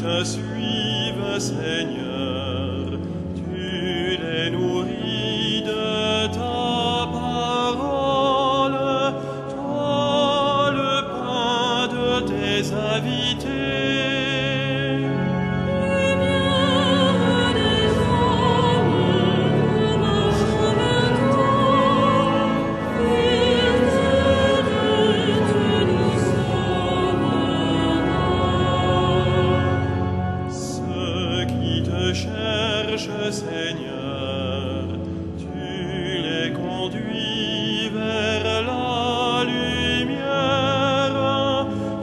te suivent, Seigneur, tu les nourris de ta parole, toi le pain de tes invités. Seigneur, tu les conduis vers la lumière,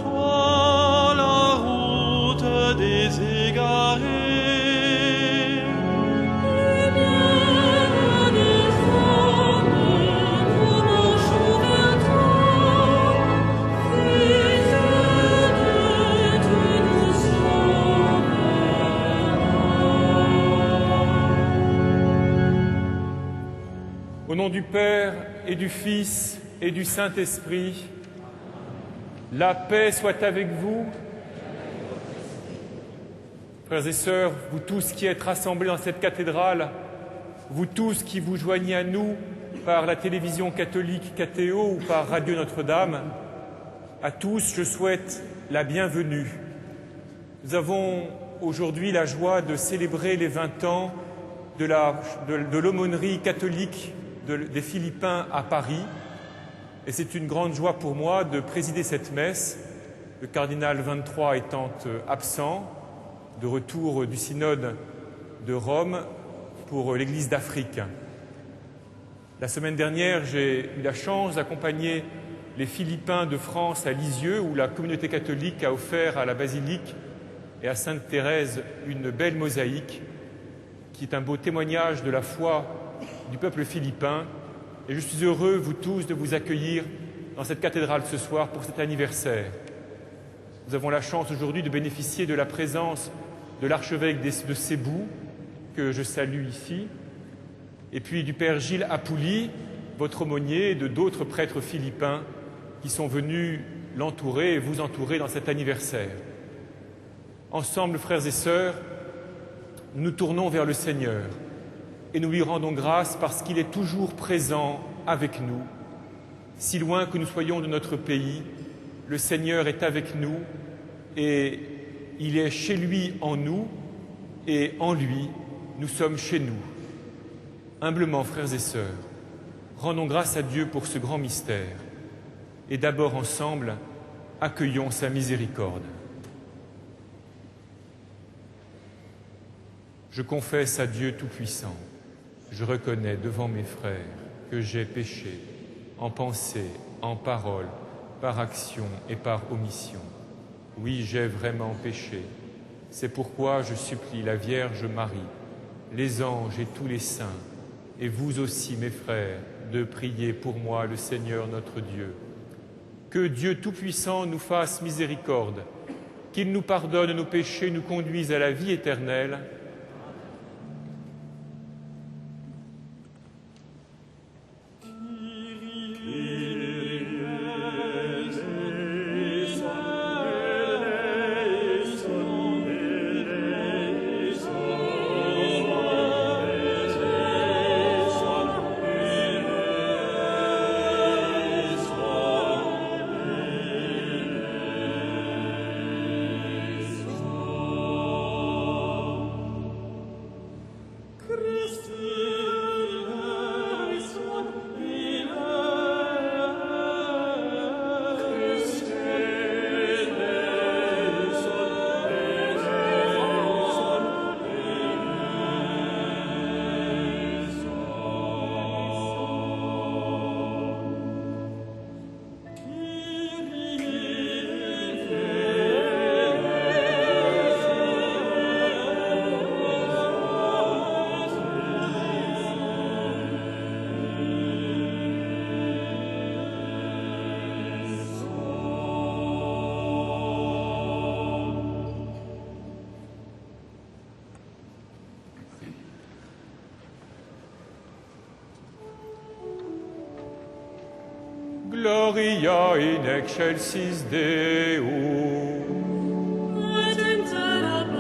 toi la route des égarés. Lumière des hommes, nous marchons vers toi, Fils de Dieu, tu nous sauves. Au nom du Père et du Fils et du Saint-Esprit, la paix soit avec vous. Frères et sœurs, vous tous qui êtes rassemblés dans cette cathédrale, vous tous qui vous joignez à nous par la télévision catholique KTO ou par Radio Notre-Dame, à tous je souhaite la bienvenue. Nous avons aujourd'hui la joie de célébrer les 20 ans de l'aumônerie catholique des Philippins à Paris. Et c'est une grande joie pour moi de présider cette messe, le cardinal 23 étant absent, de retour du synode de Rome pour l'Église d'Afrique. La semaine dernière, j'ai eu la chance d'accompagner les Philippins de France à Lisieux, où la communauté catholique a offert à la basilique et à Sainte-Thérèse une belle mosaïque qui est un beau témoignage de la foi du peuple philippin. Et je suis heureux, vous tous, de vous accueillir dans cette cathédrale ce soir pour cet anniversaire. Nous avons la chance aujourd'hui de bénéficier de la présence de l'archevêque de Cebu, que je salue ici, et puis du père Gilles Apouli, votre aumônier, et de d'autres prêtres philippins qui sont venus l'entourer et vous entourer dans cet anniversaire. Ensemble, frères et sœurs, nous nous tournons vers le Seigneur et nous lui rendons grâce parce qu'il est toujours présent avec nous. Si loin que nous soyons de notre pays, le Seigneur est avec nous et il est chez lui en nous et en lui, nous sommes chez nous. Humblement, frères et sœurs, rendons grâce à Dieu pour ce grand mystère et d'abord ensemble, accueillons sa miséricorde. Je confesse à Dieu Tout-Puissant, je reconnais devant mes frères que j'ai péché en pensée, en parole, par action et par omission. Oui, j'ai vraiment péché. C'est pourquoi je supplie la Vierge Marie, les anges et tous les saints, et vous aussi, mes frères, de prier pour moi le Seigneur notre Dieu. Que Dieu Tout-Puissant nous fasse miséricorde, qu'il nous pardonne nos péchés, nous conduise à la vie éternelle. Gloria in excelsis Deo. Et in terra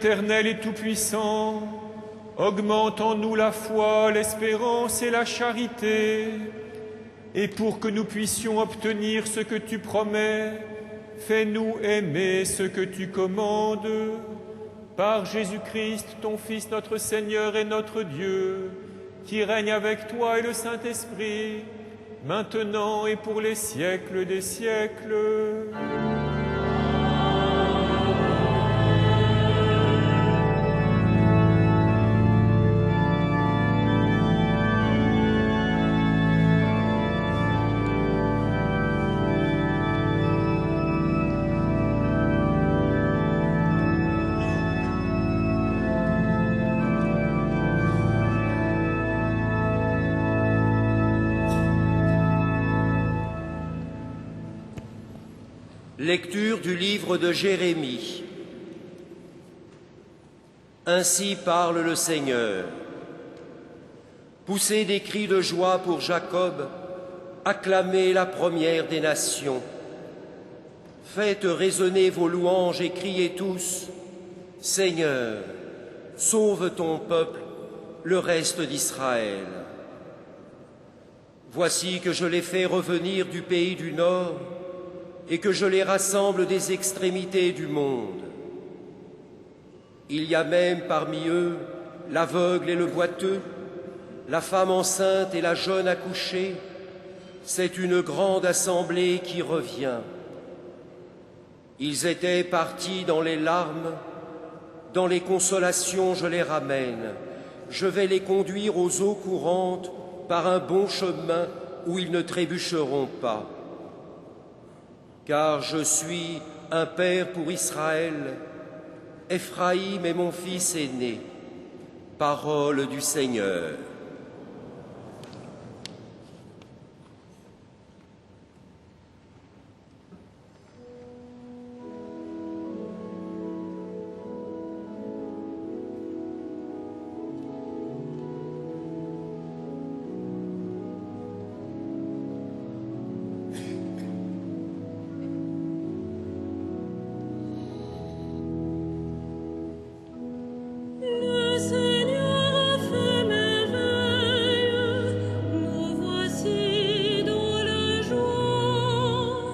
éternel et tout-puissant, augmente en nous la foi, l'espérance et la charité, et pour que nous puissions obtenir ce que tu promets, fais-nous aimer ce que tu commandes. Par Jésus-Christ, ton Fils, notre Seigneur et notre Dieu, qui règne avec toi et le Saint-Esprit, maintenant et pour les siècles des siècles. Lecture du livre de Jérémie. Ainsi parle le Seigneur. Poussez des cris de joie pour Jacob, acclamez la première des nations. Faites résonner vos louanges et criez tous, Seigneur, sauve ton peuple, le reste d'Israël. Voici que je les fais revenir du pays du Nord, et que je les rassemble des extrémités du monde. Il y a même parmi eux l'aveugle et le boiteux, la femme enceinte et la jeune accouchée. C'est une grande assemblée qui revient. Ils étaient partis dans les larmes, dans les consolations je les ramène. Je vais les conduire aux eaux courantes par un bon chemin où ils ne trébucheront pas. Car je suis un père pour Israël, Ephraïm est mon fils aîné. Parole du Seigneur. Le Seigneur a fait merveille, nous voici dans la joie.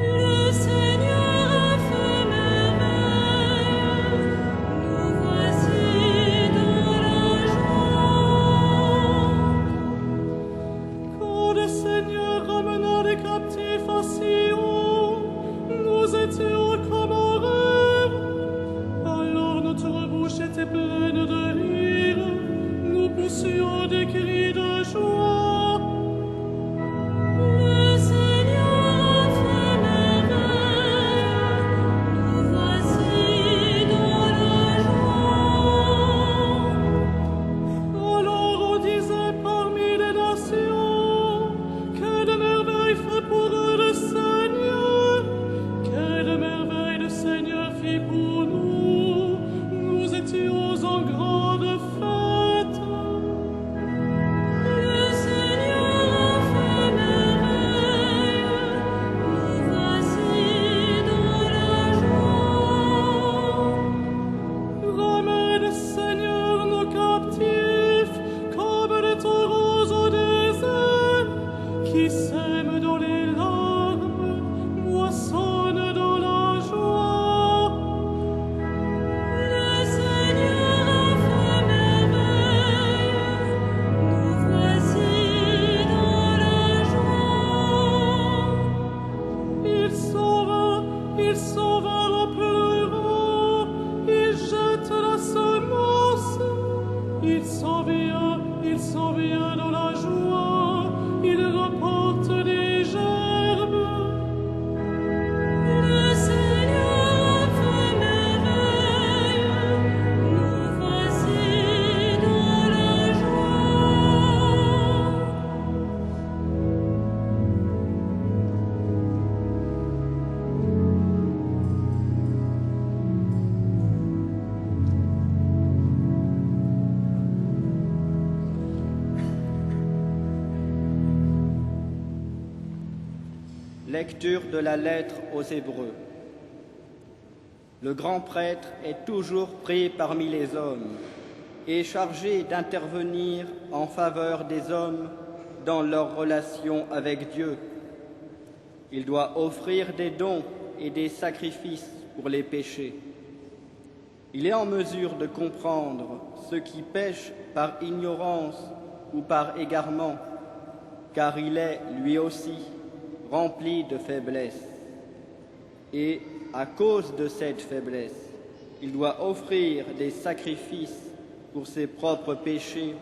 Le Seigneur a fait merveille, nous voici dans la joie. Quand le Seigneur ramena les captifs à Sion, nous étions comme en rêve. Alors notre bouche était pleine de rire, nous poussions des cris de joie. Le Seigneur a fait merveille, nous voici dans la joie. Alors on disait parmi les nations, que de merveilles fait pour eux le Seigneur, que de merveilles le Seigneur fit pour nous. Nous étions en grande fête. Le Seigneur a fait merveille, nous voici dans la joie. Ramène, Seigneur, nos captifs, comme les taureaux au désert, qui sèment dans les larmes, moissonnent dans la joie. Le Seigneur a fait merveille, nous voici dans la joie. Il s'en va en pleurant, il jette la semence. Il s'en vient dans la joie, il rapporte des gerbes. Le Seigneur a fait merveille, nous voici dans la joie. Lecture de la lettre aux Hébreux. Le grand prêtre est toujours pris parmi les hommes et chargé d'intervenir en faveur des hommes dans leur relation avec Dieu. Il doit offrir des dons et des sacrifices pour les péchés. Il est en mesure de comprendre ceux qui pêchent par ignorance ou par égarement, car il est, lui aussi, rempli de faiblesse. Et, à cause de cette faiblesse, il doit offrir des sacrifices pour ses propres péchés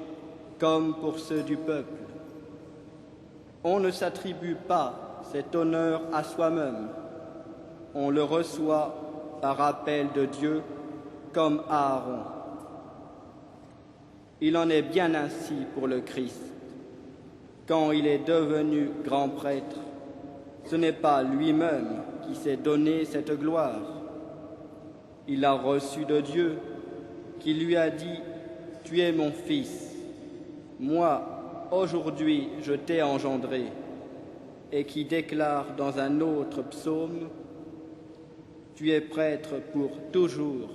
comme pour ceux du peuple. On ne s'attribue pas cet honneur à soi-même. On le reçoit par appel de Dieu comme Aaron. Il en est bien ainsi pour le Christ. Quand il est devenu grand prêtre, ce n'est pas lui-même qui s'est donné cette gloire. Il l'a reçu de Dieu, qui lui a dit « Tu es mon Fils, moi, aujourd'hui, je t'ai engendré », et qui déclare dans un autre psaume « Tu es prêtre pour toujours,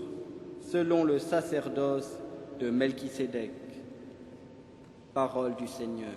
selon le sacerdoce de Melchisédek ». Parole du Seigneur.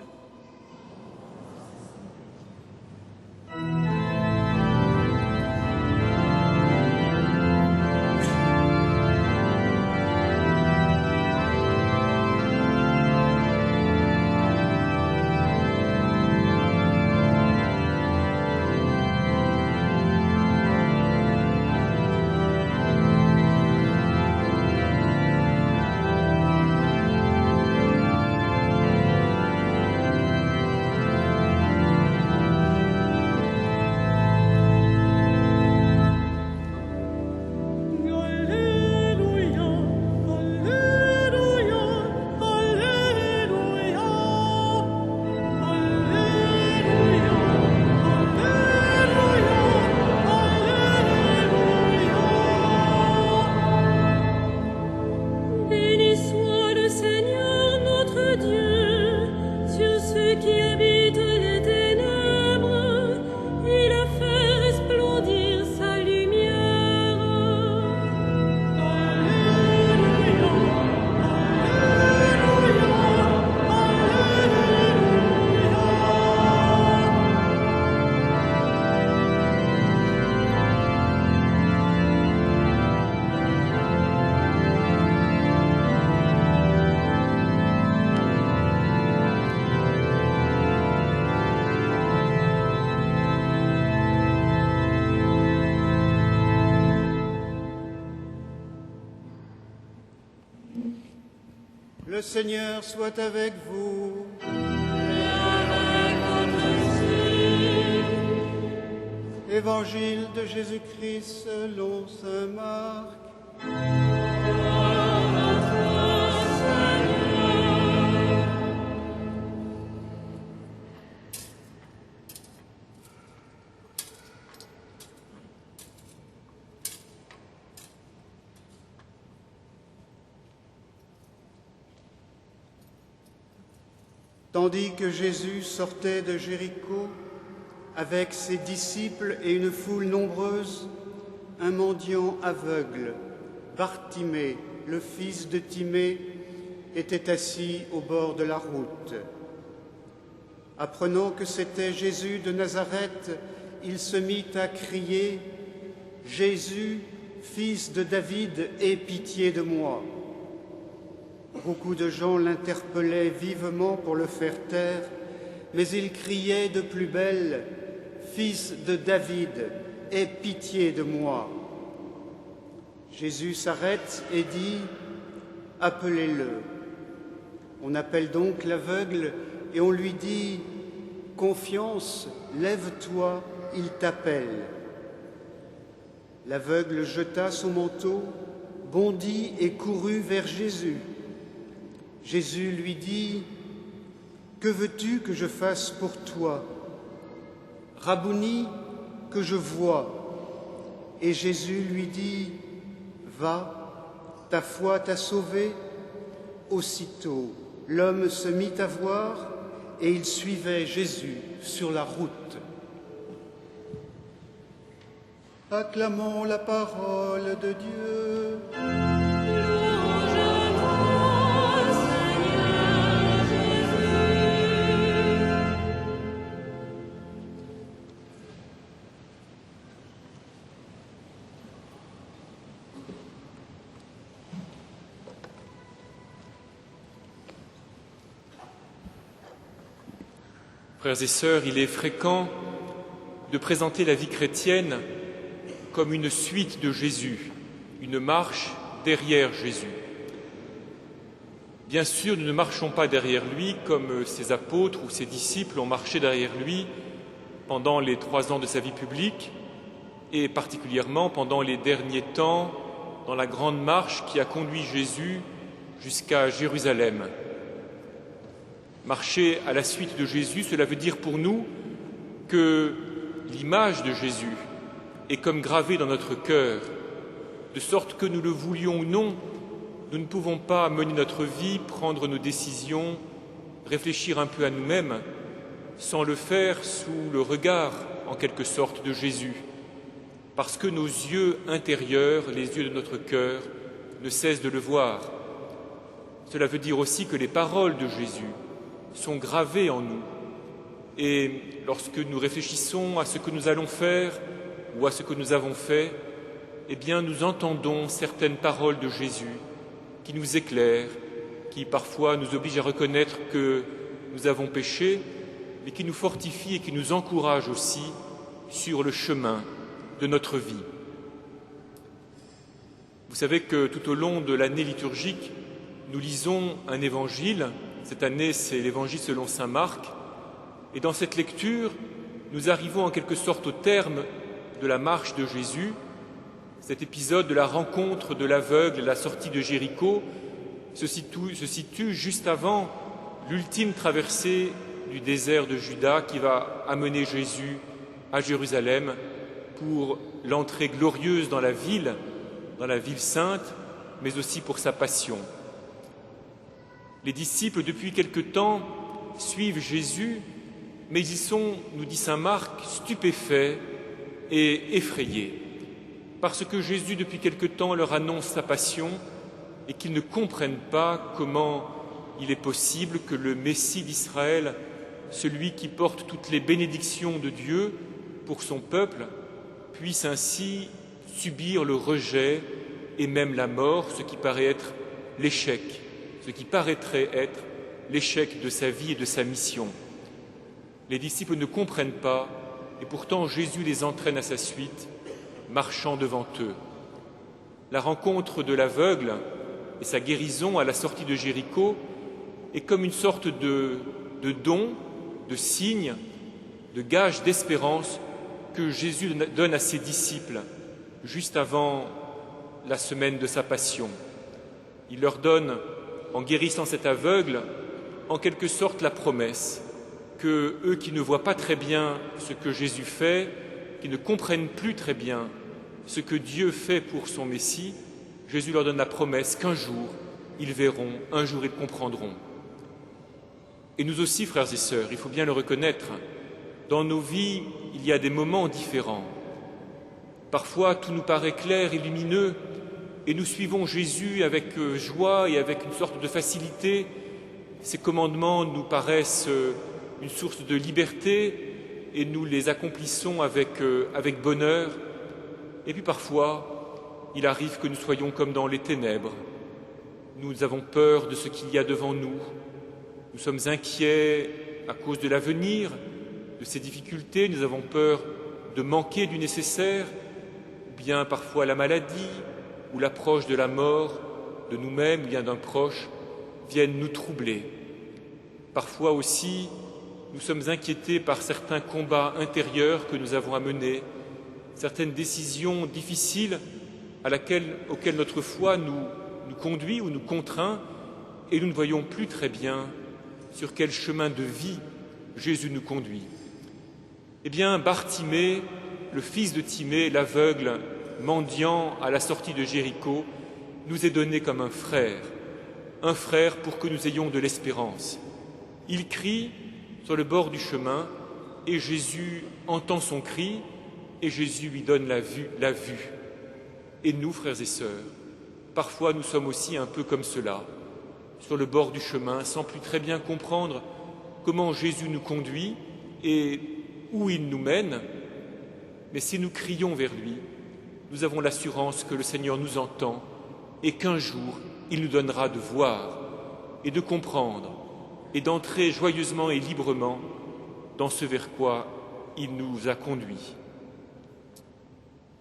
Le Seigneur soit avec vous. Et avec votre esprit. Évangile de Jésus-Christ selon saint Marc. Gloire à toi, Seigneur. Tandis que Jésus sortait de Jéricho avec ses disciples et une foule nombreuse, un mendiant aveugle, Bartimée, le fils de Timée, était assis au bord de la route. Apprenant que c'était Jésus de Nazareth, il se mit à crier « Jésus, fils de David, aie pitié de moi !» Beaucoup de gens l'interpellaient vivement pour le faire taire, mais il criait de plus belle « Fils de David, aie pitié de moi !» Jésus s'arrête et dit « Appelez-le ». On appelle donc l'aveugle et on lui dit « Confiance, lève-toi, il t'appelle ». L'aveugle jeta son manteau, bondit et courut vers Jésus. Jésus lui dit « Que veux-tu que je fasse pour toi ?» « Rabouni, que je vois. » Et Jésus lui dit « Va, ta foi t'a sauvé. » Aussitôt, l'homme se mit à voir et il suivait Jésus sur la route. Acclamons la parole de Dieu. Louange à toi, Seigneur Jésus. Frères et sœurs, il est fréquent de présenter la vie chrétienne comme une suite de Jésus, une marche derrière Jésus. Bien sûr, nous ne marchons pas derrière lui comme ses apôtres ou ses disciples ont marché derrière lui pendant les 3 ans de sa vie publique et particulièrement pendant les derniers temps dans la grande marche qui a conduit Jésus jusqu'à Jérusalem. Marcher à la suite de Jésus, cela veut dire pour nous que l'image de Jésus est comme gravée dans notre cœur, de sorte que nous le voulions ou non, nous ne pouvons pas mener notre vie, prendre nos décisions, réfléchir un peu à nous-mêmes, sans le faire sous le regard, en quelque sorte, de Jésus, parce que nos yeux intérieurs, les yeux de notre cœur, ne cessent de le voir. Cela veut dire aussi que les paroles de Jésus sont gravées en nous. Et lorsque nous réfléchissons à ce que nous allons faire ou à ce que nous avons fait, eh bien nous entendons certaines paroles de Jésus qui nous éclairent, qui parfois nous obligent à reconnaître que nous avons péché, mais qui nous fortifient et qui nous encouragent aussi sur le chemin de notre vie. Vous savez que tout au long de l'année liturgique, nous lisons un évangile. Cette année, c'est l'évangile selon saint Marc. Et dans cette lecture, nous arrivons en quelque sorte au terme de la marche de Jésus. Cet épisode de la rencontre de l'aveugle à la sortie de Jéricho se situe juste avant l'ultime traversée du désert de Juda qui va amener Jésus à Jérusalem pour l'entrée glorieuse dans la ville sainte, mais aussi pour sa passion. Les disciples, depuis quelque temps, suivent Jésus, mais ils sont, nous dit saint Marc, stupéfaits et effrayés, parce que Jésus, depuis quelque temps, leur annonce sa passion et qu'ils ne comprennent pas comment il est possible que le Messie d'Israël, celui qui porte toutes les bénédictions de Dieu pour son peuple, puisse ainsi subir le rejet et même la mort, ce qui paraît être l'échec, ce qui paraîtrait être l'échec de sa vie et de sa mission. Les disciples ne comprennent pas, et pourtant Jésus les entraîne à sa suite, marchant devant eux. La rencontre de l'aveugle et sa guérison à la sortie de Jéricho est comme une sorte de don, de signe, de gage d'espérance que Jésus donne à ses disciples juste avant la semaine de sa passion. Il leur donne, en guérissant cet aveugle, en quelque sorte la promesse que eux qui ne voient pas très bien ce que Jésus fait, qui ne comprennent plus très bien ce que Dieu fait pour son Messie, Jésus leur donne la promesse qu'un jour ils verront, un jour ils comprendront. Et nous aussi, frères et sœurs, il faut bien le reconnaître, dans nos vies, il y a des moments différents. Parfois, tout nous paraît clair et lumineux, et nous suivons Jésus avec joie et avec une sorte de facilité. Ces commandements nous paraissent une source de liberté et nous les accomplissons avec bonheur. Et puis parfois, il arrive que nous soyons comme dans les ténèbres. Nous avons peur de ce qu'il y a devant nous. Nous sommes inquiets à cause de l'avenir, de ces difficultés. Nous avons peur de manquer du nécessaire, ou bien parfois la maladie ou l'approche de la mort de nous-mêmes, ou bien d'un proche, viennent nous troubler. Parfois aussi, nous sommes inquiétés par certains combats intérieurs que nous avons à mener, certaines décisions difficiles auxquelles notre foi nous conduit ou nous contraint, et nous ne voyons plus très bien sur quel chemin de vie Jésus nous conduit. Eh bien, Bartimée, le fils de Timée, l'aveugle, mendiant à la sortie de Jéricho, nous est donné comme un frère pour que nous ayons de l'espérance. Il crie sur le bord du chemin et Jésus entend son cri et Jésus lui donne la vue. Et nous, frères et sœurs, parfois nous sommes aussi un peu comme cela, sur le bord du chemin, sans plus très bien comprendre comment Jésus nous conduit et où il nous mène. Mais si nous crions vers lui, nous avons l'assurance que le Seigneur nous entend et qu'un jour, il nous donnera de voir et de comprendre et d'entrer joyeusement et librement dans ce vers quoi il nous a conduits.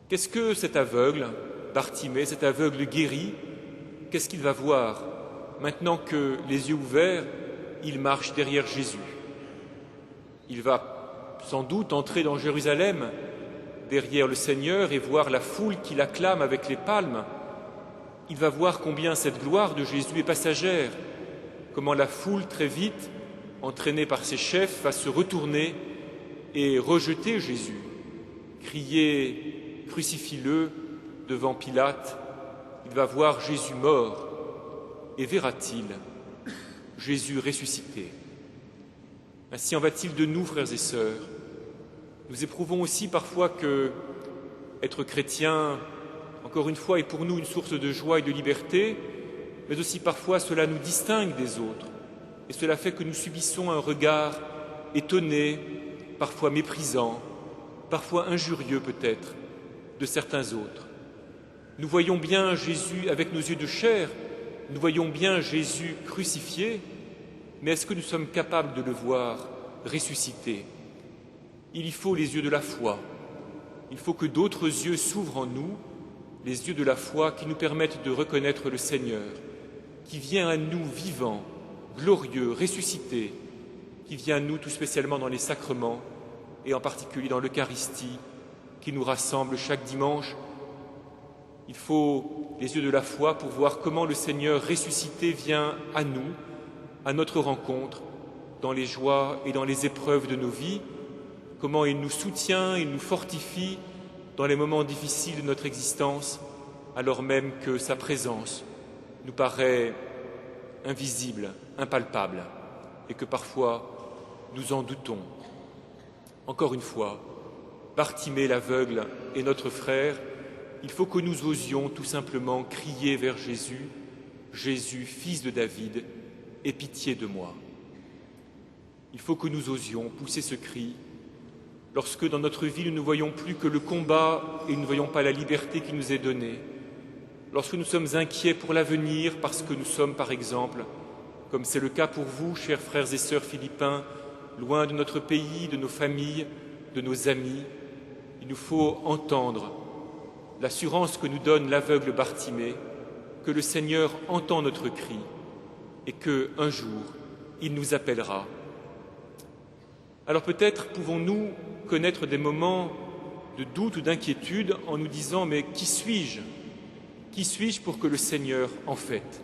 Qu'est-ce que cet aveugle, Bartimée, cet aveugle guéri, qu'est-ce qu'il va voir maintenant que, les yeux ouverts, il marche derrière Jésus? Il va sans doute entrer dans Jérusalem, derrière le Seigneur, et voir la foule qui l'acclame avec les palmes. Il va voir combien cette gloire de Jésus est passagère, comment la foule, très vite, entraînée par ses chefs, va se retourner et rejeter Jésus, crier « Crucifie-le » devant Pilate. Il va voir Jésus mort, et verra-t-il Jésus ressuscité. Ainsi en va-t-il de nous, frères et sœurs. Nous éprouvons aussi parfois que être chrétien, encore une fois, est pour nous une source de joie et de liberté, mais aussi parfois cela nous distingue des autres, et cela fait que nous subissons un regard étonné, parfois méprisant, parfois injurieux peut-être, de certains autres. Nous voyons bien Jésus avec nos yeux de chair, nous voyons bien Jésus crucifié, mais est-ce que nous sommes capables de le voir ressuscité? Il y faut les yeux de la foi. Il faut que d'autres yeux s'ouvrent en nous, les yeux de la foi qui nous permettent de reconnaître le Seigneur, qui vient à nous vivant, glorieux, ressuscité, qui vient à nous tout spécialement dans les sacrements et en particulier dans l'Eucharistie, qui nous rassemble chaque dimanche. Il faut les yeux de la foi pour voir comment le Seigneur ressuscité vient à nous, à notre rencontre, dans les joies et dans les épreuves de nos vies, comment il nous soutient, il nous fortifie dans les moments difficiles de notre existence, alors même que sa présence nous paraît invisible, impalpable, et que parfois nous en doutons. Encore une fois, Bartimée l'aveugle est notre frère. Il faut que nous osions tout simplement crier vers Jésus, « Jésus, fils de David, aie pitié de moi ». Il faut que nous osions pousser ce cri lorsque dans notre vie nous ne voyons plus que le combat et nous ne voyons pas la liberté qui nous est donnée, lorsque nous sommes inquiets pour l'avenir parce que nous sommes, par exemple, comme c'est le cas pour vous, chers frères et sœurs philippins, loin de notre pays, de nos familles, de nos amis, il nous faut entendre l'assurance que nous donne l'aveugle Bartimée, que le Seigneur entend notre cri et qu'un jour, il nous appellera. Alors peut-être pouvons-nous connaître des moments de doute ou d'inquiétude en nous disant « mais qui suis-je ? Qui suis-je pour que le Seigneur, en fait,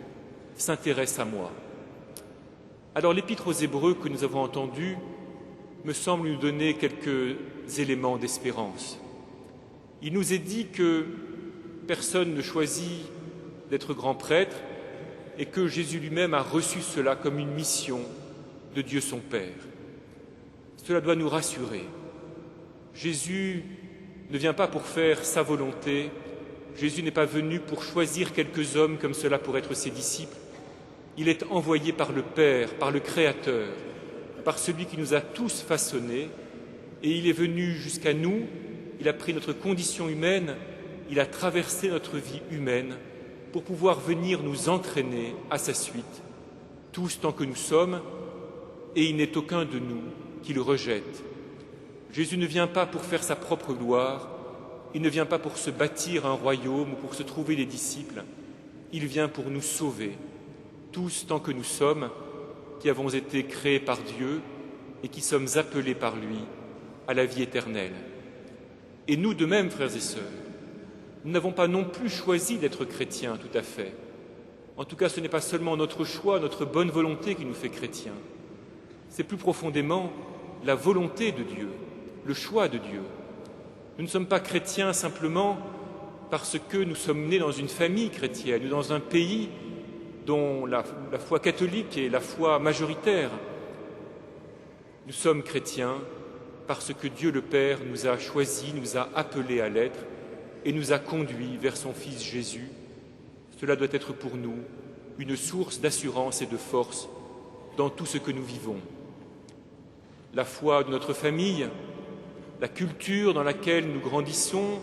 s'intéresse à moi ?» Alors l'Épître aux Hébreux que nous avons entendu me semble nous donner quelques éléments d'espérance. Il nous est dit que personne ne choisit d'être grand prêtre et que Jésus lui-même a reçu cela comme une mission de Dieu son Père. Cela doit nous rassurer. Jésus ne vient pas pour faire sa volonté. Jésus n'est pas venu pour choisir quelques hommes comme cela pour être ses disciples. Il est envoyé par le Père, par le Créateur, par celui qui nous a tous façonnés, et il est venu jusqu'à nous, il a pris notre condition humaine, il a traversé notre vie humaine pour pouvoir venir nous entraîner à sa suite, tous tant que nous sommes, et il n'est aucun de nous qui le rejette. Jésus ne vient pas pour faire sa propre gloire, il ne vient pas pour se bâtir un royaume ou pour se trouver des disciples, il vient pour nous sauver, tous tant que nous sommes, qui avons été créés par Dieu et qui sommes appelés par lui à la vie éternelle. Et nous de même, frères et sœurs, nous n'avons pas non plus choisi d'être chrétiens tout à fait. En tout cas, ce n'est pas seulement notre choix, notre bonne volonté qui nous fait chrétiens. C'est plus profondément la volonté de Dieu, le choix de Dieu. Nous ne sommes pas chrétiens simplement parce que nous sommes nés dans une famille chrétienne ou dans un pays dont la foi catholique est la foi majoritaire. Nous sommes chrétiens parce que Dieu le Père nous a choisis, nous a appelés à l'être et nous a conduits vers son Fils Jésus. Cela doit être pour nous une source d'assurance et de force dans tout ce que nous vivons. La foi de notre famille, la culture dans laquelle nous grandissons,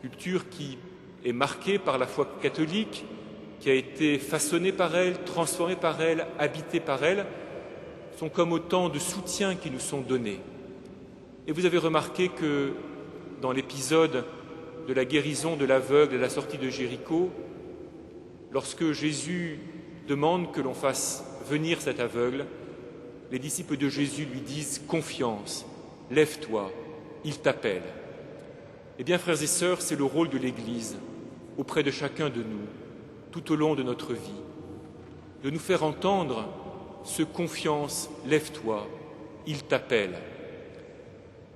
culture qui est marquée par la foi catholique, qui a été façonnée par elle, transformée par elle, habitée par elle, sont comme autant de soutiens qui nous sont donnés. Et vous avez remarqué que dans l'épisode de la guérison de l'aveugle à la sortie de Jéricho, lorsque Jésus demande que l'on fasse venir cet aveugle, les disciples de Jésus lui disent « Confiance, lève-toi, il t'appelle ». Eh bien, frères et sœurs, c'est le rôle de l'Église auprès de chacun de nous, tout au long de notre vie, de nous faire entendre ce « Confiance, lève-toi, il t'appelle ».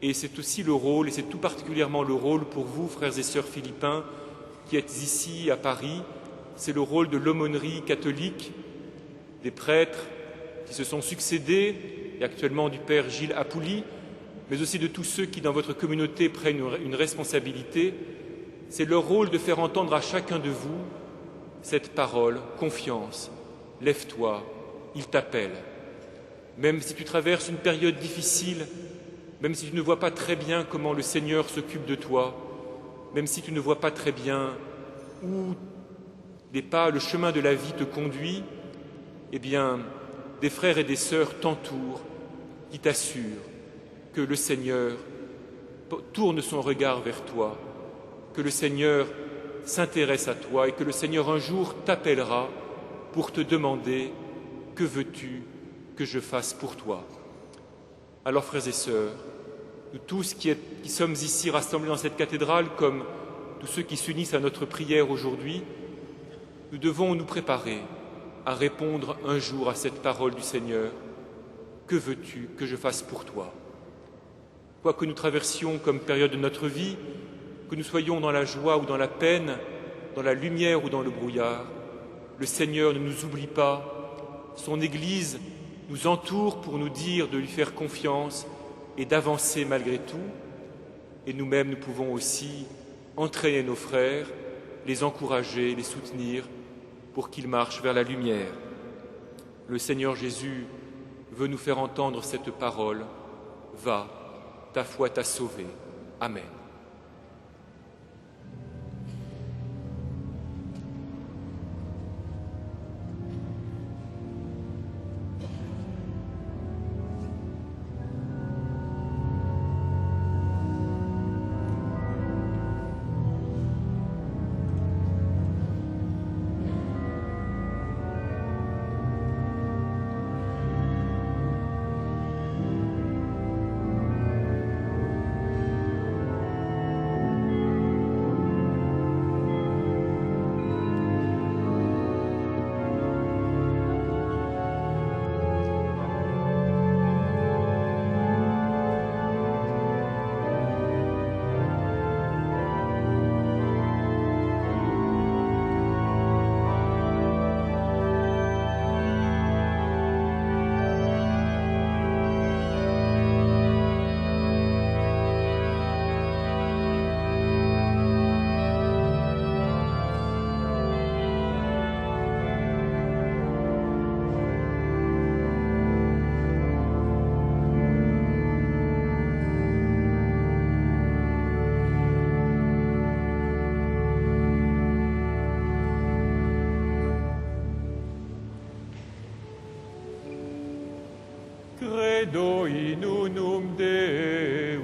Et c'est aussi le rôle, et c'est tout particulièrement le rôle pour vous, frères et sœurs philippins, qui êtes ici à Paris, c'est le rôle de l'aumônerie catholique, des prêtres qui se sont succédés, et actuellement du Père Gilles Appouli, mais aussi de tous ceux qui, dans votre communauté, prennent une responsabilité. C'est leur rôle de faire entendre à chacun de vous cette parole, confiance, lève-toi, il t'appelle. Même si tu traverses une période difficile, même si tu ne vois pas très bien comment le Seigneur s'occupe de toi, même si tu ne vois pas très bien où le chemin de la vie te conduit, eh bien, des frères et des sœurs t'entourent, qui t'assurent que le Seigneur tourne son regard vers toi, que le Seigneur s'intéresse à toi et que le Seigneur un jour t'appellera pour te demander « Que veux-tu que je fasse pour toi ?» Alors, frères et sœurs, nous tous qui sommes ici rassemblés dans cette cathédrale, comme tous ceux qui s'unissent à notre prière aujourd'hui, nous devons nous préparer à répondre un jour à cette parole du Seigneur. Que veux-tu que je fasse pour toi ? Quoi que nous traversions comme période de notre vie, que nous soyons dans la joie ou dans la peine, dans la lumière ou dans le brouillard, le Seigneur ne nous oublie pas. Son Église nous entoure pour nous dire de lui faire confiance et d'avancer malgré tout. Et nous-mêmes, nous pouvons aussi entraîner nos frères, les encourager, les soutenir pour qu'ils marchent vers la lumière. Le Seigneur Jésus veut nous faire entendre cette parole. Va, ta foi t'a sauvé. Amen. Credo in unum Deum,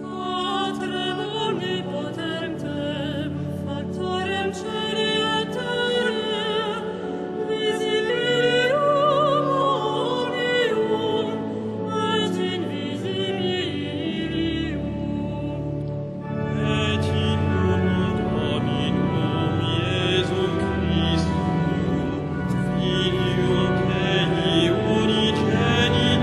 Patrem omnipotentem, Factorem Caeli et terrae, visibilium omnium et invisibilium, et in nomine Dominum Iesum Christum, Filium Dei unigenitum,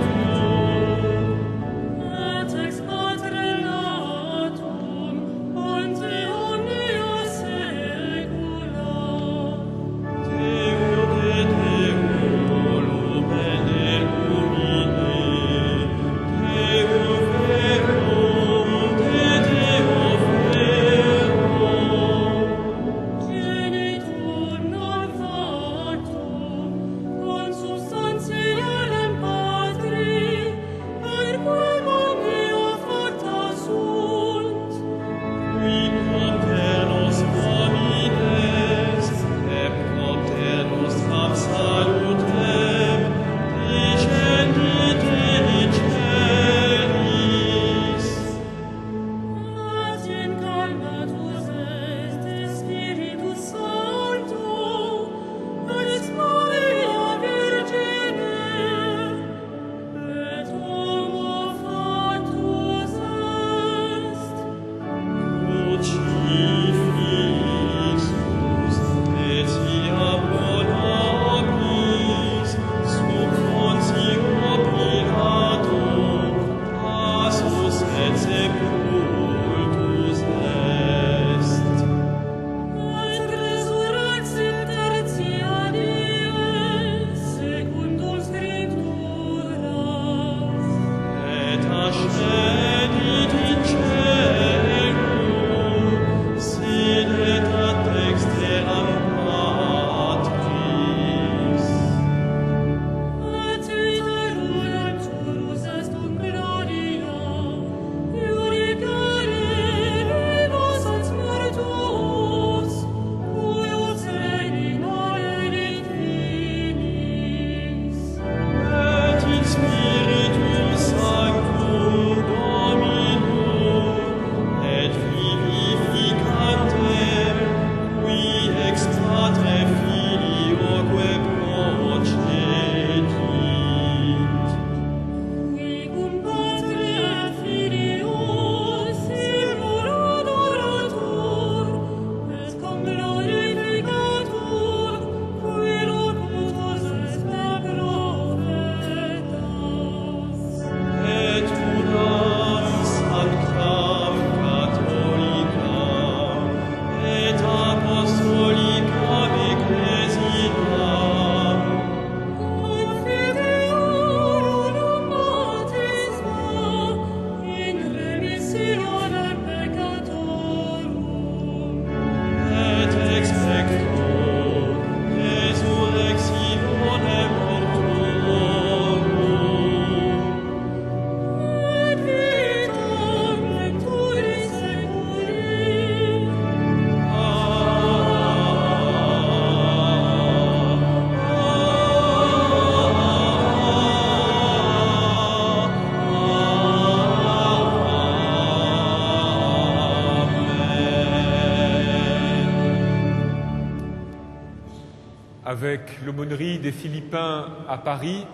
Avec l'aumônerie des Philippins à Paris,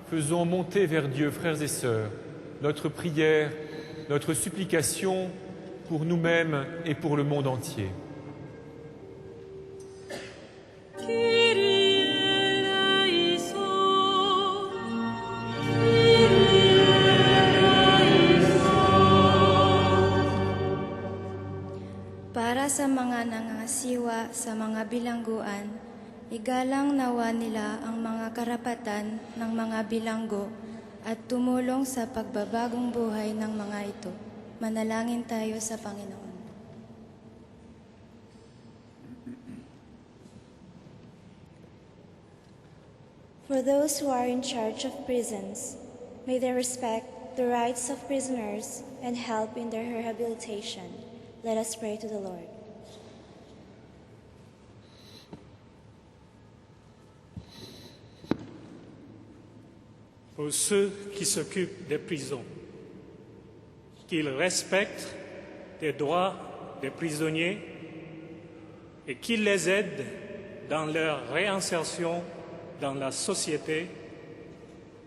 faisons monter vers Dieu, frères et sœurs, notre prière, notre supplication pour nous-mêmes et pour le monde entier. Para sa mga nangangasiwa sa mga bilangguan, igalang nawa nila ang mga karapatan ng mga bilanggo at tumulong sa pagbabagong buhay ng mga ito. Manalangin tayo sa Panginoon. For those who are in charge of prisons, may they respect the rights of prisoners and help in their rehabilitation. Let us pray to the Lord. Pour ceux qui s'occupent des prisons, qu'ils respectent les droits des prisonniers et qu'ils les aident dans leur réinsertion dans la société,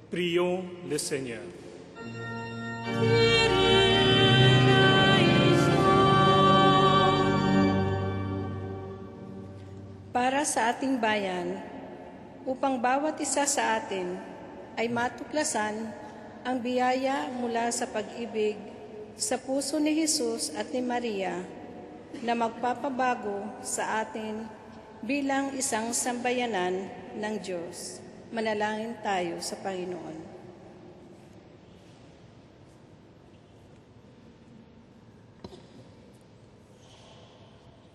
prions le Seigneur. Para sa ating bayan, upang bawat isa sa atin ay matuklasan ang biyaya mula sa pag-ibig sa puso ni Jesus at ni Maria na magpapabago sa atin bilang isang sambayanan ng Diyos. Manalangin tayo sa Panginoon.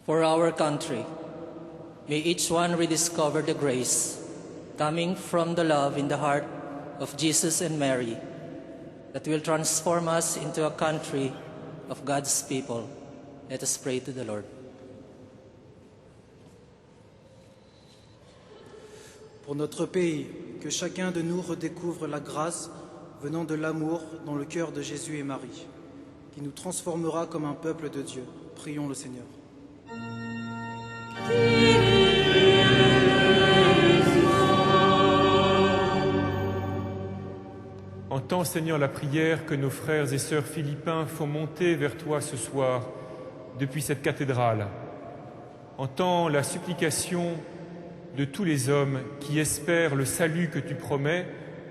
For our country, may each one rediscover the grace coming from the love in the heart of Jesus and Mary that will transform us into a country of God's people. Let us pray to the Lord. Pour notre pays, que chacun de nous redécouvre la grâce venant de l'amour dans le cœur de Jésus et Marie, qui nous transformera comme un peuple de Dieu. Prions le Seigneur. Entends, Seigneur, la prière que nos frères et sœurs philippins font monter vers toi ce soir depuis cette cathédrale. Entends la supplication de tous les hommes qui espèrent le salut que tu promets,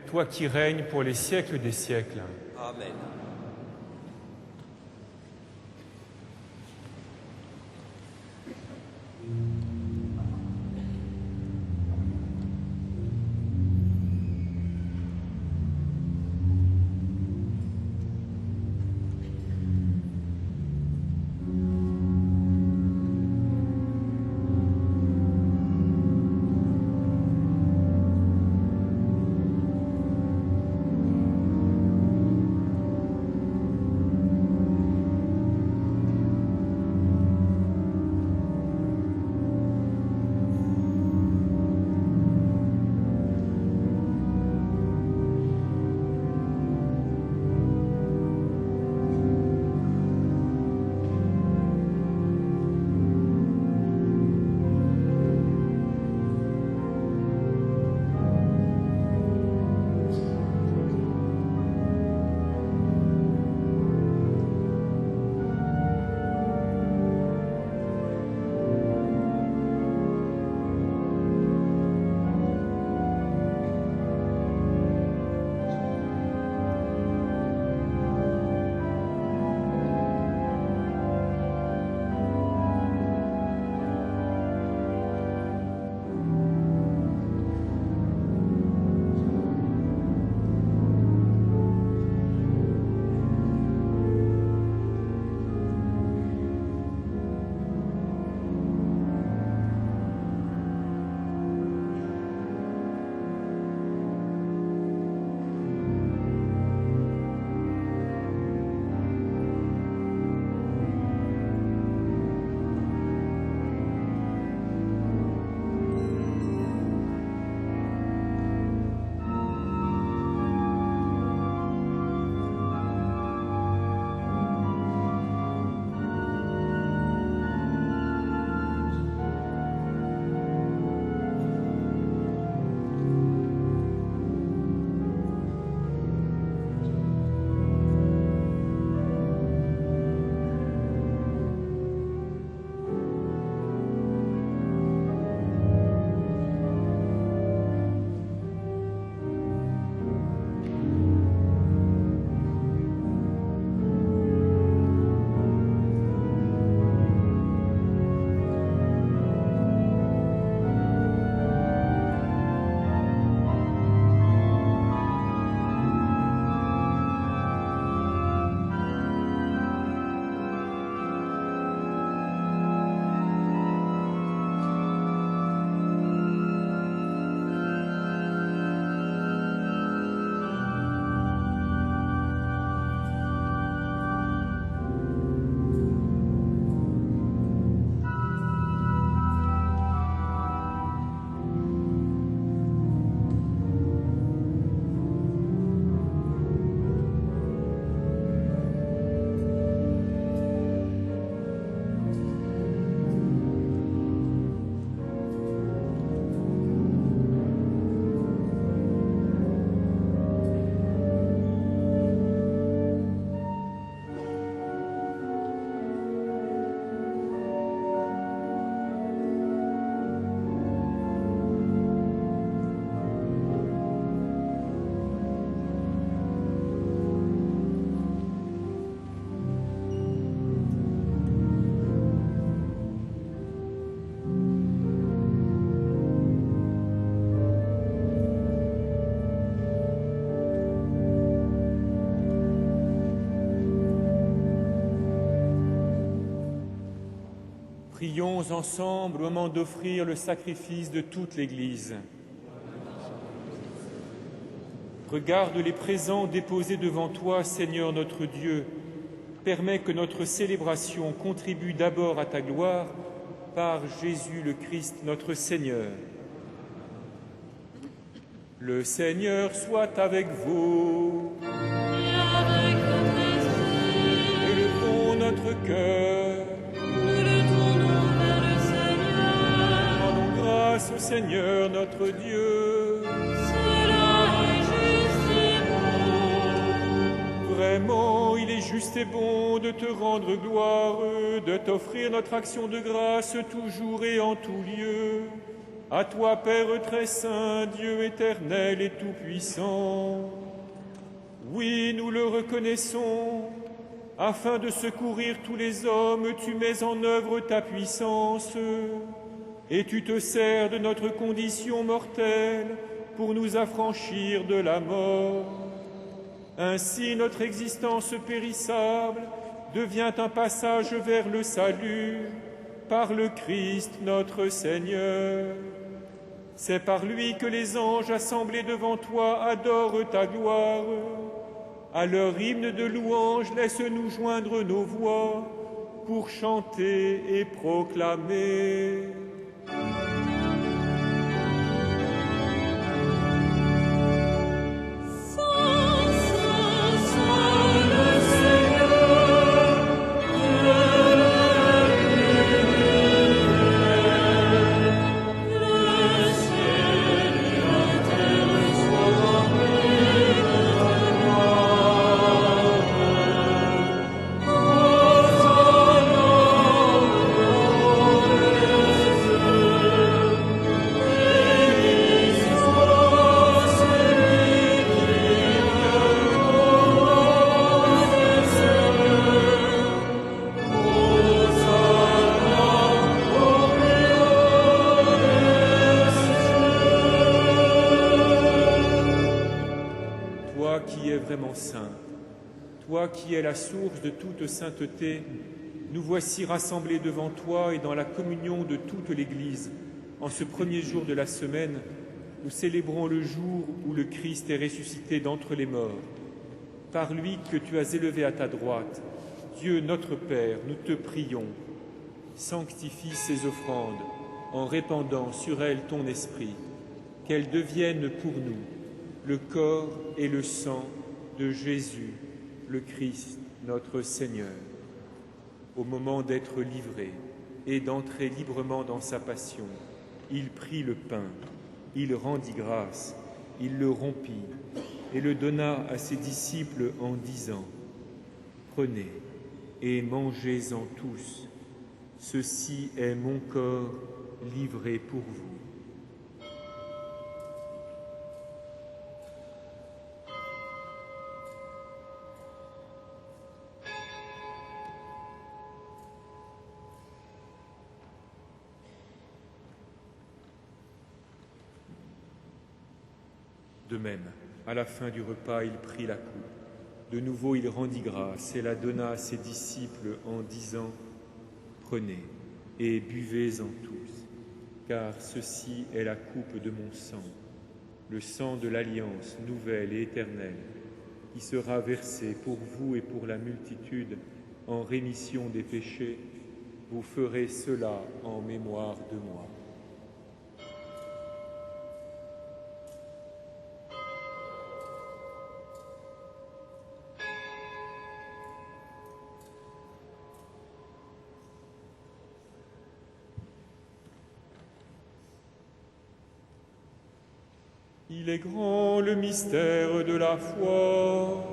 toi qui règnes pour les siècles des siècles. Amen. Prions ensemble au moment d'offrir le sacrifice de toute l'Église. Regarde les présents déposés devant toi, Seigneur notre Dieu. Permets que notre célébration contribue d'abord à ta gloire par Jésus le Christ, notre Seigneur. Le Seigneur soit avec vous. Et avec votre esprit. Élevons notre cœur. Nous le tournons vers le Seigneur. Rendons grâce au Seigneur notre Dieu. Cela est juste et bon. Vraiment, il est juste et bon de te rendre gloire, de t'offrir notre action de grâce toujours et en tout lieu. À toi, Père très saint, Dieu éternel et tout-puissant. Oui, nous le reconnaissons. Afin de secourir tous les hommes, tu mets en œuvre ta puissance. Et tu te sers de notre condition mortelle pour nous affranchir de la mort. Ainsi, notre existence périssable devient un passage vers le salut par le Christ notre Seigneur. C'est par lui que les anges assemblés devant toi adorent ta gloire. À leur hymne de louange, laisse-nous joindre nos voix pour chanter et proclamer. Toi qui es la source de toute sainteté, nous voici rassemblés devant toi et dans la communion de toute l'Église. En ce premier jour de la semaine, nous célébrons le jour où le Christ est ressuscité d'entre les morts. Par lui que tu as élevé à ta droite, Dieu notre Père, nous te prions. Sanctifie ces offrandes en répandant sur elles ton esprit, qu'elles deviennent pour nous le corps et le sang de Jésus, le Christ, notre Seigneur. Au moment d'être livré et d'entrer librement dans sa passion, il prit le pain, il rendit grâce, il le rompit et le donna à ses disciples en disant : « Prenez et mangez-en tous, ceci est mon corps livré pour vous. » De même, à la fin du repas, il prit la coupe. De nouveau, il rendit grâce et la donna à ses disciples en disant : « Prenez et buvez-en tous, car ceci est la coupe de mon sang, le sang de l'alliance nouvelle et éternelle, qui sera versé pour vous et pour la multitude en rémission des péchés. Vous ferez cela en mémoire de moi. » Il est grand le mystère de la foi.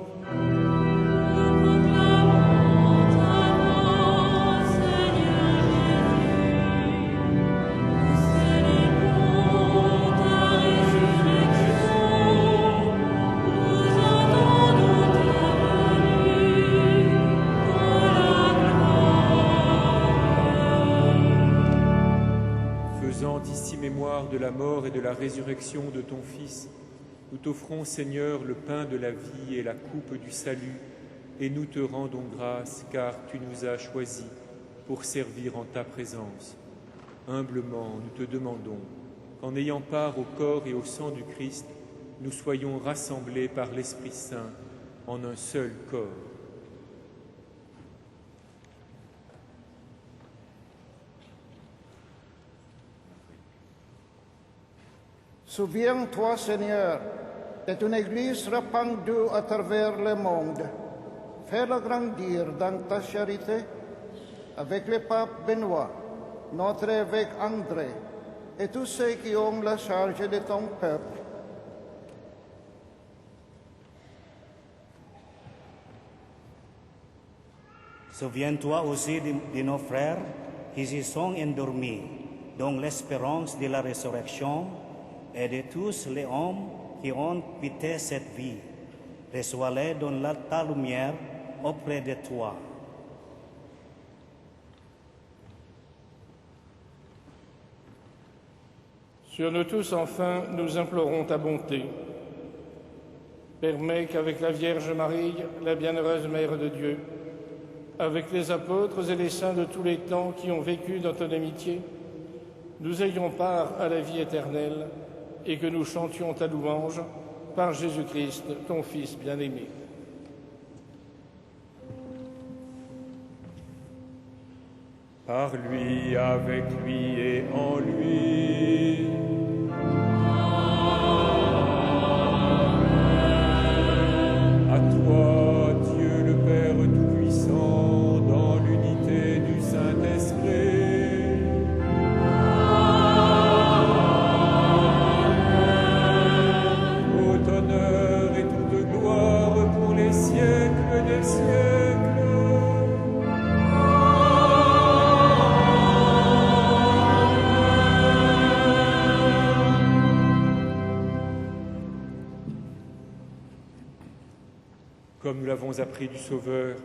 De la mort et de la résurrection de ton Fils, nous t'offrons, Seigneur, le pain de la vie et la coupe du salut, et nous te rendons grâce, car tu nous as choisis pour servir en ta présence. Humblement, nous te demandons qu'en ayant part au corps et au sang du Christ, nous soyons rassemblés par l'Esprit Saint en un seul corps. Souviens-toi, Seigneur, de ton Église répandue à travers le monde. Fais-la grandir dans ta charité avec le pape Benoît, notre évêque André et tous ceux qui ont la charge de ton peuple. Souviens-toi aussi de nos frères qui se sont endormis dans l'espérance de la résurrection et de tous les hommes qui ont quitté cette vie. Reçois-les dans ta lumière auprès de toi. Sur nous tous, enfin, nous implorons ta bonté. Permets qu'avec la Vierge Marie, la bienheureuse Mère de Dieu, avec les apôtres et les saints de tous les temps qui ont vécu dans ton amitié, nous ayons part à la vie éternelle et que nous chantions ta louange par Jésus-Christ, ton Fils bien-aimé. Par lui, avec lui et en lui. À toi, Dieu le Père Tout-Puissant, dans l'unité du Saint-Esprit. Tout honneur et toute gloire pour les siècles des siècles. Comme nous l'avons appris du Sauveur,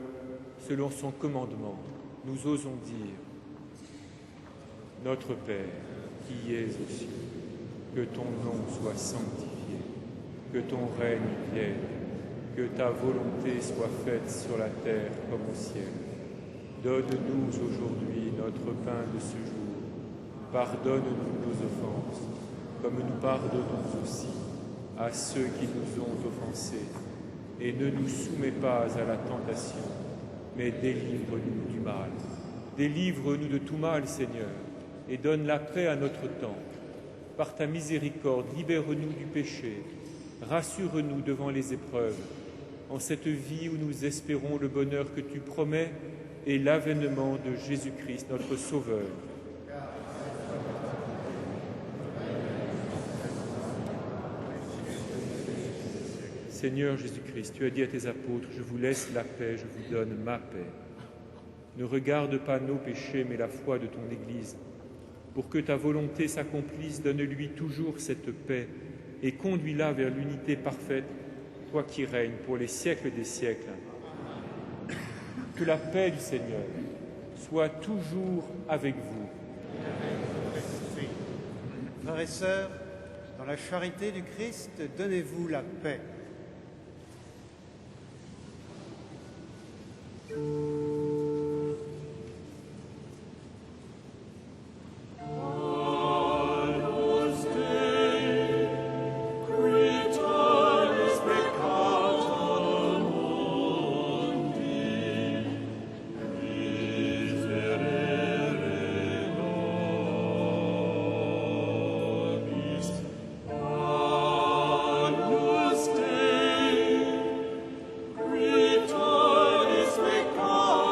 selon son commandement, nous osons dire « Notre Père, qui es aux cieux, que ton nom soit sanctifié, que ton règne vienne, que ta volonté soit faite sur la terre comme au ciel. Donne-nous aujourd'hui notre pain de ce jour. Pardonne-nous nos offenses, comme nous pardonnons aussi à ceux qui nous ont offensés. Et ne nous soumets pas à la tentation, mais délivre-nous du mal. Délivre-nous de tout mal, Seigneur, et donne la paix à notre temps. Par ta miséricorde, libère-nous du péché, rassure-nous devant les épreuves, en cette vie où nous espérons le bonheur que tu promets et l'avènement de Jésus-Christ, notre Sauveur. Seigneur Jésus-Christ, tu as dit à tes apôtres, je vous laisse la paix, je vous donne ma paix. Ne regarde pas nos péchés, mais la foi de ton Église. Pour que ta volonté s'accomplisse, donne-lui toujours cette paix et conduis-la vers l'unité parfaite, toi qui règnes pour les siècles des siècles. Que la paix du Seigneur soit toujours avec vous. Frères et sœurs, dans la charité du Christ, donnez-vous la paix. Return is peccator.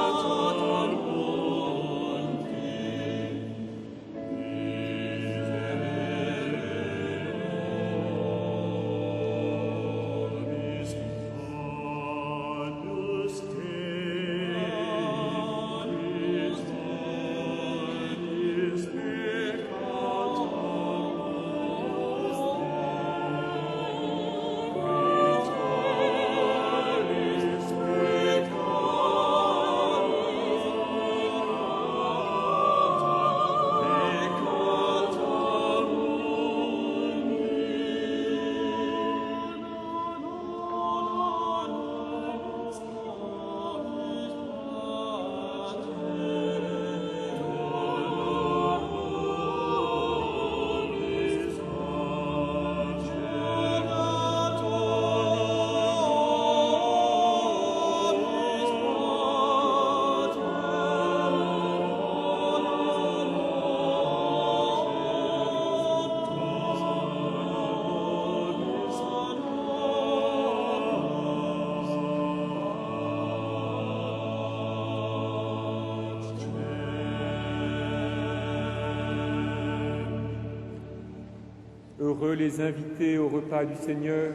Heureux les invités au repas du Seigneur.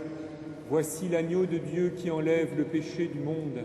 Voici l'agneau de Dieu qui enlève le péché du monde.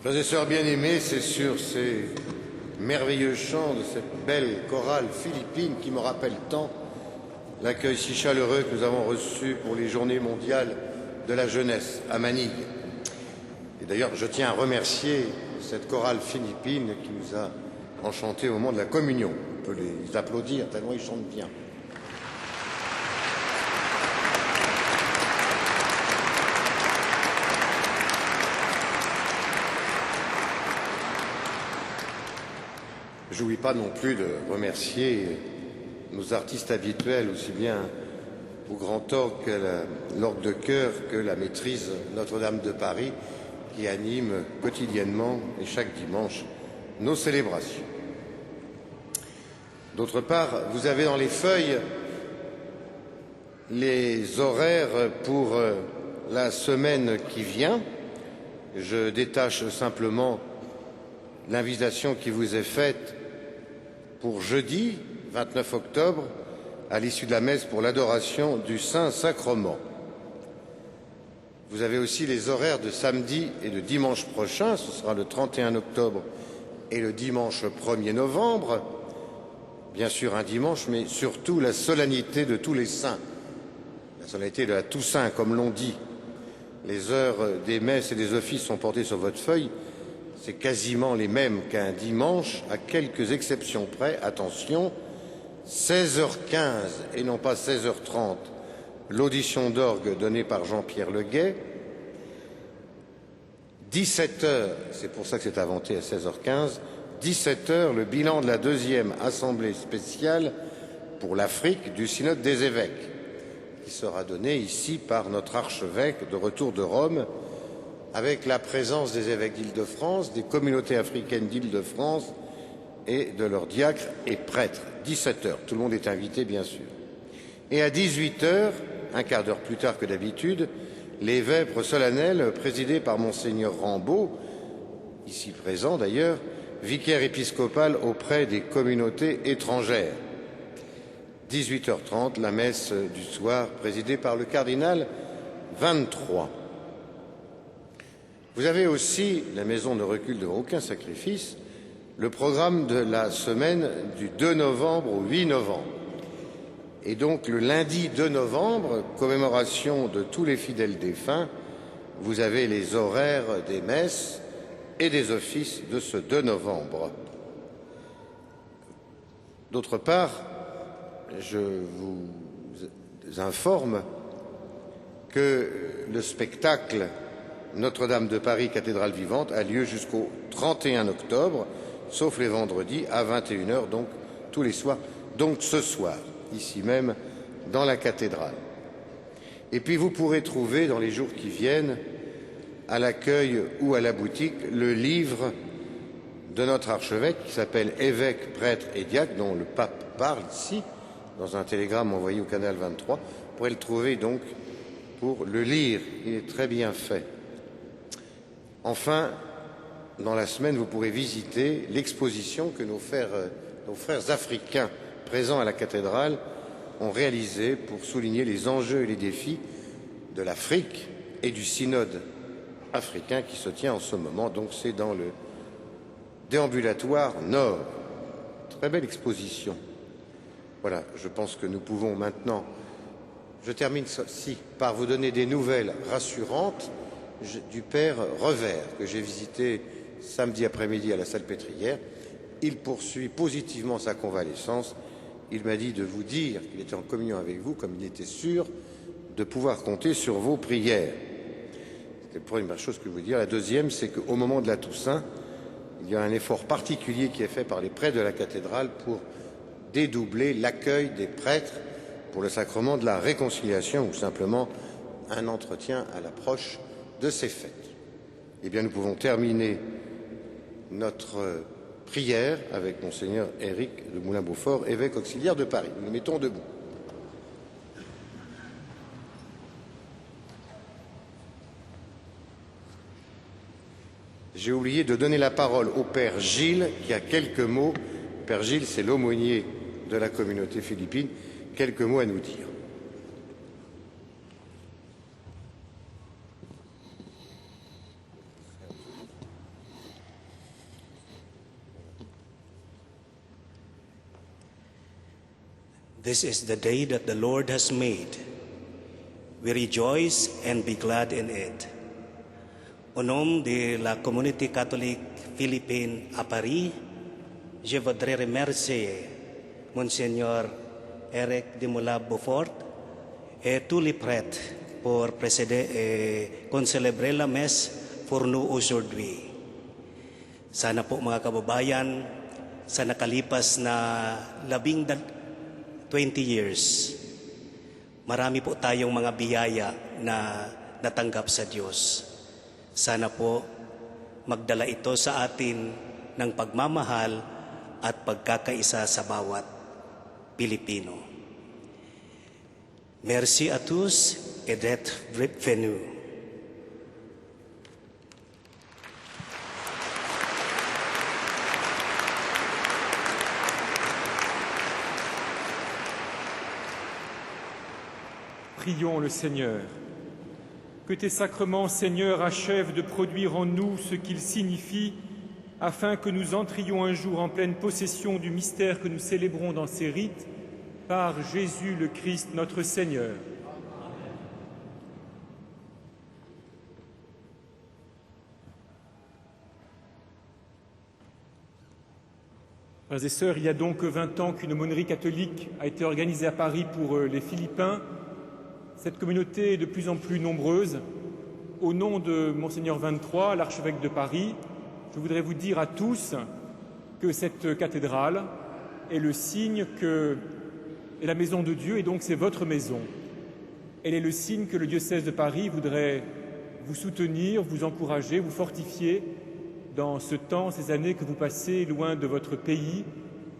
Frères et sœurs bien-aimés, c'est sur ces merveilleux chants de cette belle chorale philippine qui me rappelle tant l'accueil si chaleureux que nous avons reçu pour les Journées mondiales de la jeunesse à Manille. Et d'ailleurs, je tiens à remercier cette chorale philippine qui nous a enchantés au moment de la communion. On peut les applaudir tellement ils chantent bien. Je n'oublie pas non plus de remercier nos artistes habituels, aussi bien au grand orgue que l'orgue de chœur que la maîtrise Notre-Dame de Paris, qui anime quotidiennement et chaque dimanche nos célébrations. D'autre part, vous avez dans les feuilles les horaires pour la semaine qui vient. Je détache simplement l'invitation qui vous est faite pour jeudi 29 octobre, à l'issue de la messe pour l'adoration du Saint-Sacrement. Vous avez aussi les horaires de samedi et de dimanche prochain, ce sera le 31 octobre et le dimanche 1er novembre. Bien sûr un dimanche, mais surtout la solennité de tous les saints, la solennité de la Toussaint, comme l'on dit. Les heures des messes et des offices sont portées sur votre feuille. C'est quasiment les mêmes qu'un dimanche, à quelques exceptions près. Attention, 16h15 et non pas 16h30, l'audition d'orgue donnée par Jean-Pierre Leguet. 17h, c'est pour ça que c'est inventé à 16h15, 17h, le bilan de la deuxième assemblée spéciale pour l'Afrique du Synode des évêques, qui sera donné ici par notre archevêque de retour de Rome, avec la présence des évêques d'Île-de-France, des communautés africaines d'Île-de-France et de leurs diacres et prêtres. 17h, tout le monde est invité bien sûr. Et à 18h, un quart d'heure plus tard que d'habitude, les vêpres solennelles présidées par Monseigneur Rambaud, ici présent d'ailleurs, vicaire épiscopal auprès des communautés étrangères. 18h30, la messe du soir présidée par le cardinal 23. Vous avez aussi, la maison ne recule devant aucun sacrifice, le programme de la semaine du 2 novembre au 8 novembre. Et donc le lundi 2 novembre, commémoration de tous les fidèles défunts, vous avez les horaires des messes et des offices de ce 2 novembre. D'autre part, je vous informe que le spectacle Notre-Dame de Paris, cathédrale vivante, a lieu jusqu'au 31 octobre, sauf les vendredis à 21h, donc tous les soirs, donc ce soir, ici même, dans la cathédrale. Et puis vous pourrez trouver dans les jours qui viennent, à l'accueil ou à la boutique, le livre de notre archevêque qui s'appelle Évêques, prêtres et diacres, dont le pape parle ici, dans un télégramme envoyé au canal 23. Vous pourrez le trouver donc pour le lire. Il est très bien fait. Enfin, dans la semaine, vous pourrez visiter l'exposition que nos frères africains présents à la cathédrale ont réalisée pour souligner les enjeux et les défis de l'Afrique et du synode africain qui se tient en ce moment. Donc c'est dans le déambulatoire nord. Très belle exposition. Voilà, je pense que nous pouvons maintenant, je termine ceci par vous donner des nouvelles rassurantes du père Revers, que j'ai visité samedi après-midi à la salle pétrière. Il poursuit positivement sa convalescence. Il m'a dit de vous dire qu'il était en communion avec vous, comme il était sûr de pouvoir compter sur vos prières. C'est la première chose que je veux dire. La deuxième, c'est qu'au moment de la Toussaint, il y a un effort particulier qui est fait par les prêtres de la cathédrale pour dédoubler l'accueil des prêtres pour le sacrement de la réconciliation ou simplement un entretien à l'approche de ces fêtes. Eh bien, nous pouvons terminer notre prière avec Monseigneur Éric de Moulin-Beaufort, évêque auxiliaire de Paris. Nous nous mettons debout. J'ai oublié de donner la parole au Père Gilles, qui a quelques mots. Père Gilles, c'est l'aumônier de la communauté philippine, quelques mots à nous dire. This is the day that the Lord has made. We rejoice and be glad in it. Au nom de la communauté catholique philippine à Paris, je voudrais remercier Monseigneur Eric de Moulin-Beaufort et tous les prêtres pour présider et concélébrer la messe pour nous aujourd'hui. Sana po mga kababayan, sa nakalipas na 20 years, marami po tayong mga biyaya na natanggap sa Diyos. Sana po magdala ito sa atin ng pagmamahal at pagkakaisa sa bawat Pilipino. Merci à tous et d'être venus. Prions le Seigneur. Que tes sacrements, Seigneur, achèvent de produire en nous ce qu'ils signifient, afin que nous entrions un jour en pleine possession du mystère que nous célébrons dans ces rites, par Jésus le Christ, notre Seigneur. Frères et sœurs, il y a donc 20 ans qu'une aumônerie catholique a été organisée à Paris pour les Philippins. Cette communauté est de plus en plus nombreuse. Au nom de Monseigneur 23, l'archevêque de Paris, je voudrais vous dire à tous que cette cathédrale est le signe que est la maison de Dieu, et donc c'est votre maison. Elle est le signe que le diocèse de Paris voudrait vous soutenir, vous encourager, vous fortifier dans ce temps, ces années que vous passez loin de votre pays,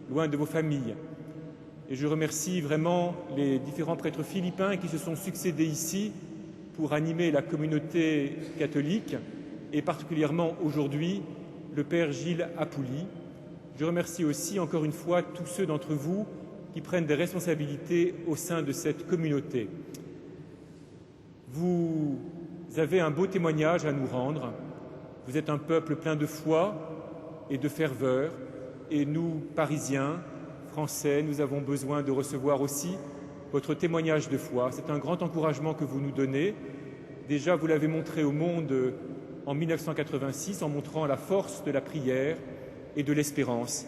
loin de vos familles. Et je remercie vraiment les différents prêtres philippins qui se sont succédés ici pour animer la communauté catholique, et particulièrement aujourd'hui le Père Gilles Appouli. Je remercie aussi encore une fois tous ceux d'entre vous qui prennent des responsabilités au sein de cette communauté. Vous avez un beau témoignage à nous rendre. Vous êtes un peuple plein de foi et de ferveur, et nous, Parisiens, Français, nous avons besoin de recevoir aussi votre témoignage de foi. C'est un grand encouragement que vous nous donnez. Déjà, vous l'avez montré au monde en 1986 en montrant la force de la prière et de l'espérance.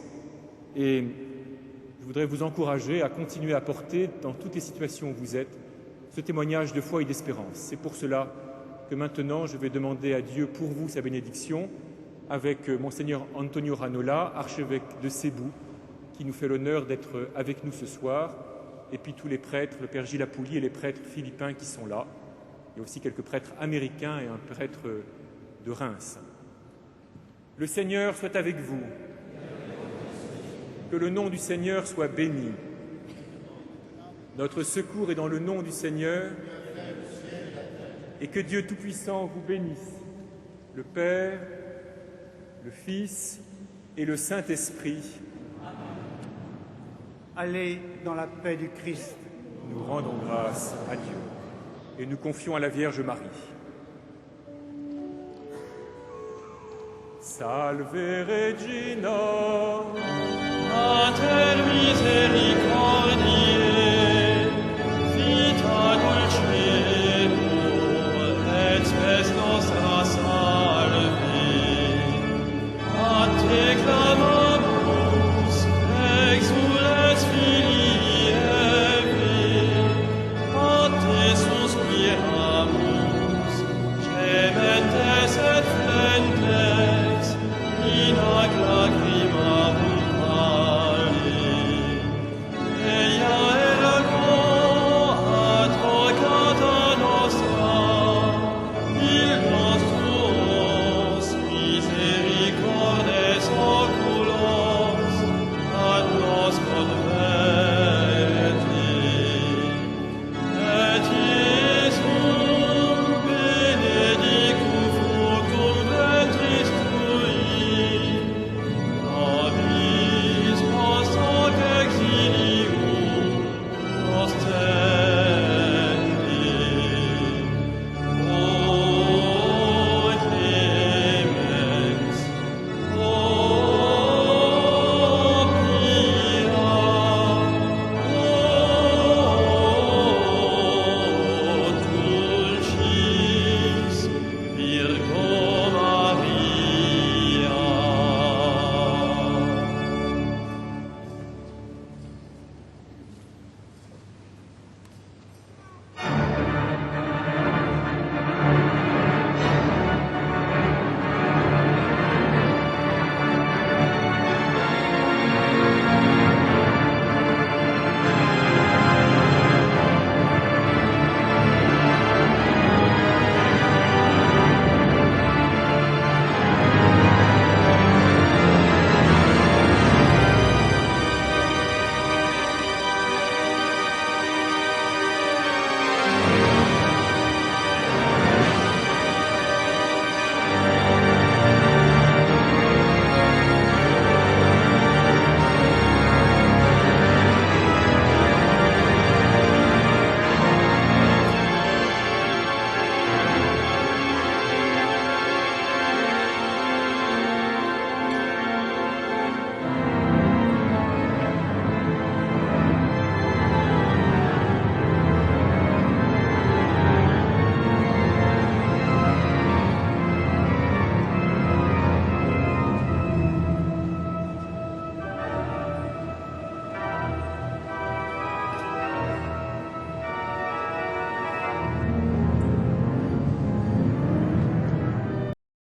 Et je voudrais vous encourager à continuer à porter, dans toutes les situations où vous êtes, ce témoignage de foi et d'espérance. C'est pour cela que maintenant, je vais demander à Dieu pour vous sa bénédiction avec Monseigneur Antonio Ranola, archevêque de Cebu, qui nous fait l'honneur d'être avec nous ce soir, et puis tous les prêtres, le Père Gilles Appouli et les prêtres philippins qui sont là. Il y a aussi quelques prêtres américains et un prêtre de Reims. Le Seigneur soit avec vous. Que le nom du Seigneur soit béni. Notre secours est dans le nom du Seigneur, et que Dieu Tout-Puissant vous bénisse, le Père, le Fils et le Saint-Esprit. Allez dans la paix du Christ. Nous rendons grâce à Dieu et nous confions à la Vierge Marie. Salve Regina, Mater misericordiae,